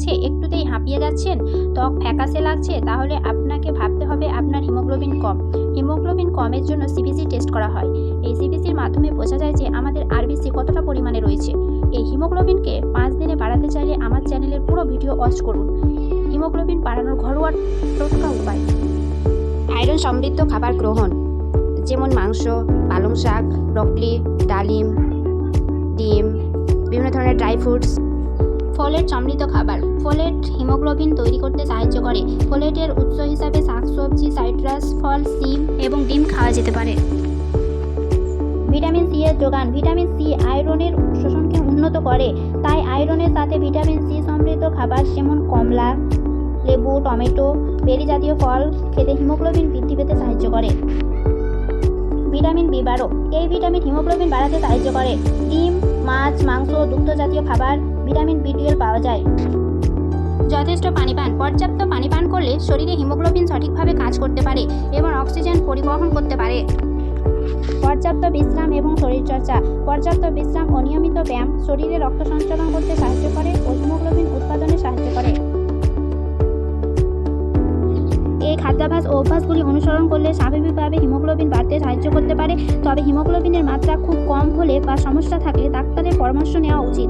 লাগছে, একটুতেই হাঁপিয়ে যাচ্ছেন, ত্বক ফ্যাকাশে লাগছে, তাহলে আপনাকে ভাবতে হবে আপনার হিমোগ্লোবিন কম। হিমোগ্লোবিন কমের জন্য সিবিসি টেস্ট করা হয়। এই সিবিসির মাধ্যমে বোঝা যায় যে আমাদের আরবিসি কতটা পরিমাণে রয়েছে। এই হিমোগ্লোবিনকে 5 দিনে বাড়াতে চাইলে আমার চ্যানেলের পুরো ভিডিও ওয়াচ করুন। হিমোগ্লোবিন বাড়ানোর ঘরোয়া টোটকা উপায়। আয়রন সমৃদ্ধ খাবার গ্রহণ, যেমন মাংস, পালং শাক, ব্রকলি, ডালিম, ডিম, বিভিন্ন ধরনের ড্রাই ফ্রুটস। ফোলেট সমৃদ্ধ খাবার। ফোলেট হিমোগ্লোবিন তৈরি করতে সাহায্য করে। ফোলেটের উৎস হিসাবে শাকসবজি, সাইট্রাস, ফল, সিম এবং ডিম খাওয়া যেতে পারে। ভিটামিন সি এর যোগান। ভিটামিন সি আয়রনের শোষণকে উন্নত করে, তাই আয়রনের সাথে ভিটামিন সি সমৃদ্ধ খাবার যেমন কমলা, লেবু, টমেটো, বেরি জাতীয় ফল খেতে হিমোগ্লোবিন বৃদ্ধি পেতে সাহায্য করে। ভিটামিন বি12। এই ভিটামিন হিমোগ্লোবিন বাড়াতে সাহায্য করে। ডিম, মাছ, মাংস, দুগ্ধ জাতীয় খাবার ভিটামিন বি12 পাওয়া যায়। যথেষ্ট পানি পান। পর্যাপ্ত পানি পান করলে শরীরে হিমোগ্লোবিন সঠিকভাবে কাজ করতে পারে এবং অক্সিজেন পরিবহন করতে পারে। পর্যাপ্ত বিশ্রাম এবং শরীরচর্চা। পর্যাপ্ত বিশ্রাম ও নিয়মিত ব্যায়াম শরীরে রক্ত সঞ্চালন করতে সাহায্য করে ও হিমোগ্লোবিন উৎপাদনে সাহায্য করে। এই খাদ্যাভ্যাস ও অভ্যাসগুলি অনুসরণ করলে স্বাভাবিকভাবে হিমোগ্লোবিন বাড়তে সাহায্য করতে পারে, তবে হিমোগ্লোবিনের মাত্রা খুব কম হলে বা সমস্যা থাকলে ডাক্তারের পরামর্শ নেওয়া উচিত।